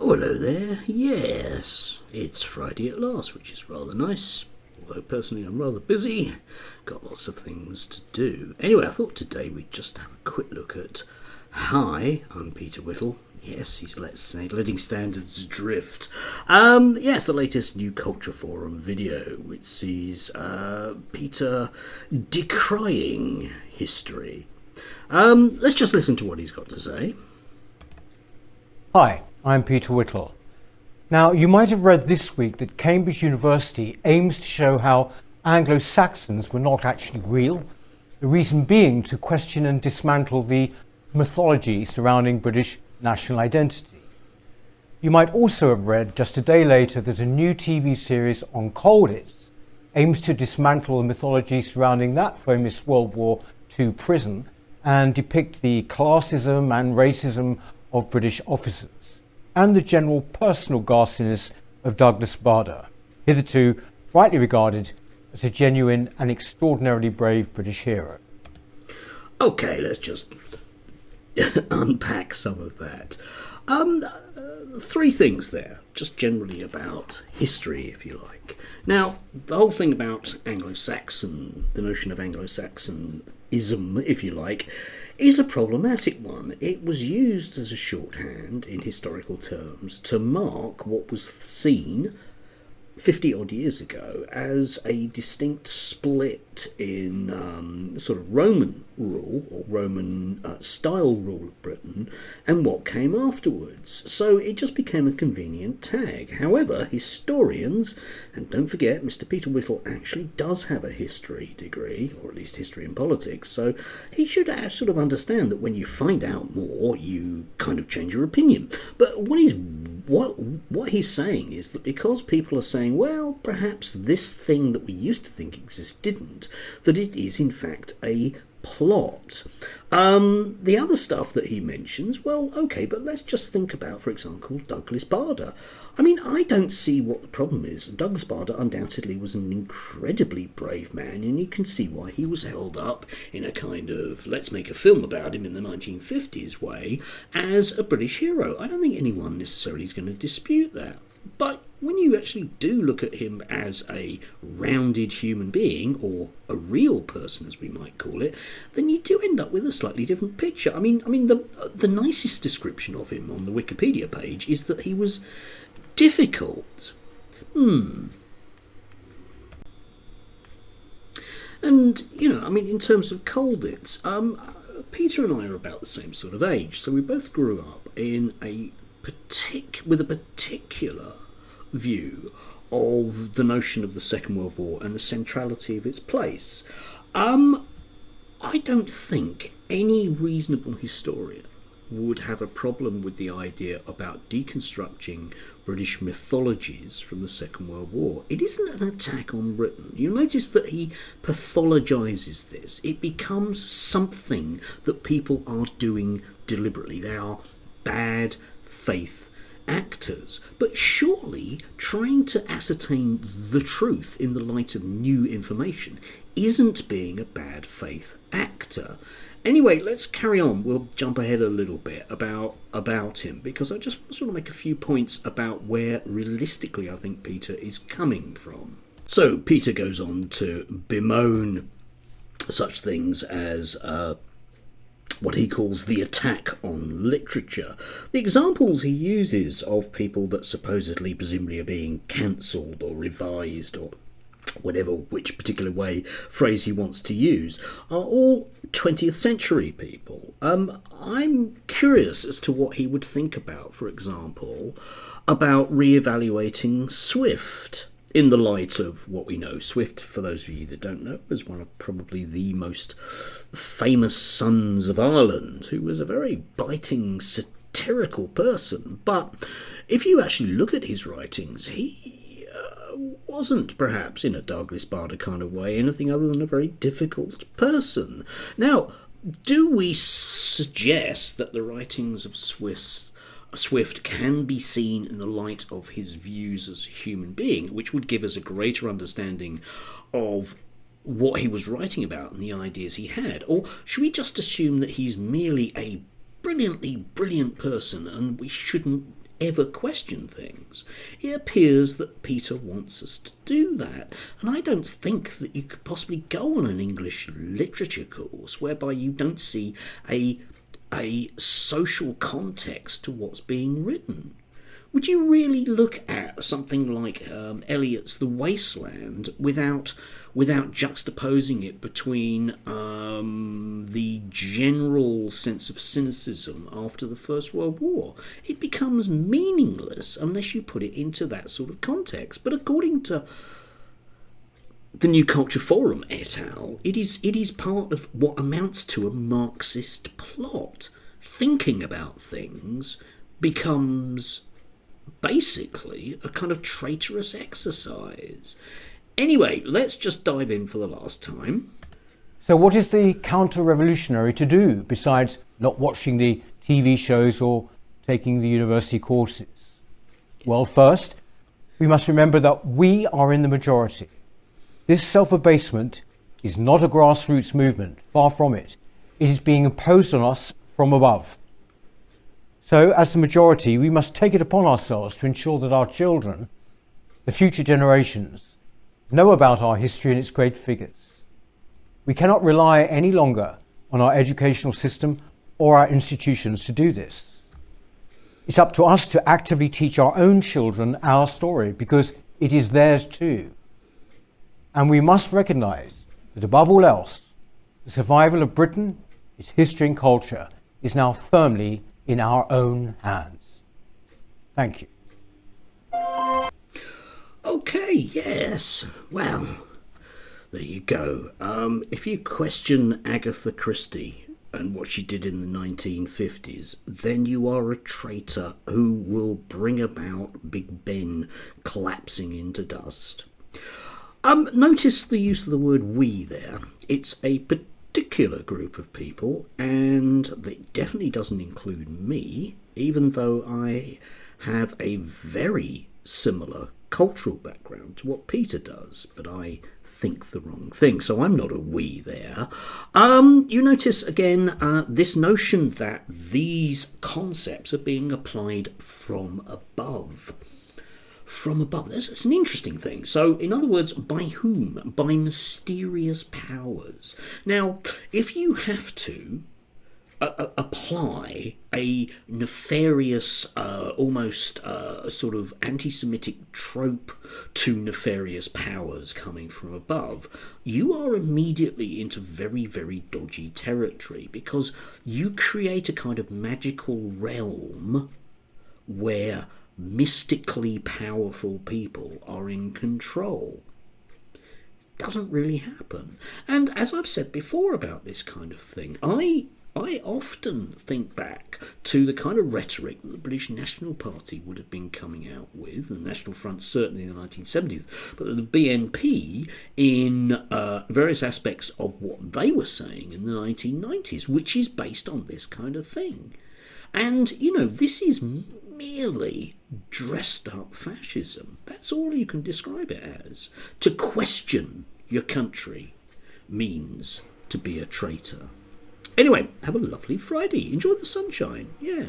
Oh, hello there. Yes, it's Friday at last, which is rather nice. Although personally I'm rather busy, got lots of things to do. Anyway, I thought today we'd just have a quick look at Hi, I'm Peter Whittle. Yes, he's letting standards drift. Yes, the latest New Culture Forum video, which sees Peter decrying history. Let's just listen to what he's got to say. Hi, I'm Peter Whittle. Now, you might have read this week that Cambridge University aims to show how Anglo-Saxons were not actually real, the reason being to question and dismantle the mythology surrounding British national identity. You might also have read just a day later that a new TV series on Colditz aims to dismantle the mythology surrounding that famous World War II prison and depict the classism and racism of British officers and the general personal ghastliness of Douglas Bader, hitherto rightly regarded as a genuine and extraordinarily brave British hero. Okay, let's just unpack some of that. Three things there, just generally about history, if you like. Now, the whole thing about Anglo-Saxon, the notion of Anglo-Saxonism, if you like, is a problematic one. It was used as a shorthand in historical terms to mark what was seen 50 odd years ago as a distinct split in sort of Roman rule or Roman style rule of Britain and what came afterwards. So it just became a convenient tag. However, historians, and don't forget Mr. Peter Whittle actually does have a history degree, or at least history and politics, so he should sort of understand that when you find out more you kind of change your opinion. But what he's saying is that because people are saying, well, perhaps this thing that we used to think existed didn't, that it is in fact a plot. The other stuff that he mentions, well, okay, but let's just think about, for example, Douglas Bader. I mean, I don't see what the problem is. Douglas Bader undoubtedly was an incredibly brave man, and you can see why he was held up in a kind of let's make a film about him in the 1950s way as a British hero. I don't think anyone necessarily is going to dispute that. But when you actually do look at him as a rounded human being, or a real person as we might call it, then you do end up with a slightly different picture. I mean, the nicest description of him on the Wikipedia page is that he was difficult. And, you know, I mean, in terms of Colditz, Peter and I are about the same sort of age, so we both grew up in with a particular view of the notion of the Second World War and the centrality of its place. I don't think any reasonable historian would have a problem with the idea about deconstructing British mythologies from the Second World War. It isn't an attack on Britain. You'll notice that he pathologizes this. It becomes something that people are doing deliberately. They are bad faith actors, but surely trying to ascertain the truth in the light of new information isn't being a bad faith actor. Anyway, let's carry on. We'll jump ahead a little bit about him, because I just want to sort of make a few points about where realistically I think Peter is coming from. So Peter goes on to bemoan such things as what he calls the attack on literature. The examples he uses of people that supposedly, presumably, are being cancelled or revised or whatever, which particular phrase he wants to use, are all 20th century people. I'm curious as to what he would think about, for example, about re-evaluating Swift in the light of what we know. Swift, for those of you that don't know, was one of probably the most famous sons of Ireland, who was a very biting, satirical person. But if you actually look at his writings, he wasn't, perhaps in a Douglas Bader kind of way, anything other than a very difficult person. Now, do we suggest that the writings of Swift can be seen in the light of his views as a human being, which would give us a greater understanding of what he was writing about and the ideas he had? Or should we just assume that he's merely a brilliantly brilliant person and we shouldn't ever question things. It appears that Peter wants us to do that, and I don't think that you could possibly go on an English literature course whereby you don't see a social context to what's being written. Would you really look at something like Eliot's The Wasteland without juxtaposing it between the general sense of cynicism after the First World War? It becomes meaningless unless you put it into that sort of context. But according to the New Culture Forum et al., it is part of what amounts to a Marxist plot. Thinking about things becomes basically a kind of traitorous exercise. Anyway, let's just dive in for the last time. So what is the counter-revolutionary to do besides not watching the TV shows or taking the university courses? Well, first, we must remember that we are in the majority. This self-abasement is not a grassroots movement, far from it. It is being imposed on us from above. So, as the majority, we must take it upon ourselves to ensure that our children, the future generations, know about our history and its great figures. We cannot rely any longer on our educational system or our institutions to do this. It's up to us to actively teach our own children our story, because it is theirs too. And we must recognise that above all else, the survival of Britain, its history and culture, is now firmly in our own hands. Thank you. Okay, yes. Well, there you go. If you question Agatha Christie and what she did in the 1950s, then you are a traitor who will bring about Big Ben collapsing into dust. Notice the use of the word we there. It's a particular group of people, and it definitely doesn't include me, even though I have a very similar cultural background to what Peter does, but I think the wrong thing, so I'm not a we there. You notice again this notion that these concepts are being applied from above. From above. It's an interesting thing. So, in other words, by whom? By mysterious powers. Now, if you have to apply a nefarious, almost sort of anti-Semitic trope to nefarious powers coming from above, you are immediately into very, very dodgy territory, because you create a kind of magical realm where mystically powerful people are in control. It doesn't really happen. And as I've said before about this kind of thing, I often think back to the kind of rhetoric that the British National Party would have been coming out with, the National Front certainly in the 1970s, but the BNP in various aspects of what they were saying in the 1990s, which is based on this kind of thing. And, you know, this is merely dressed up fascism. That's all you can describe it as. To question your country means to be a traitor. Anyway, have a lovely Friday. Enjoy the sunshine. Yeah.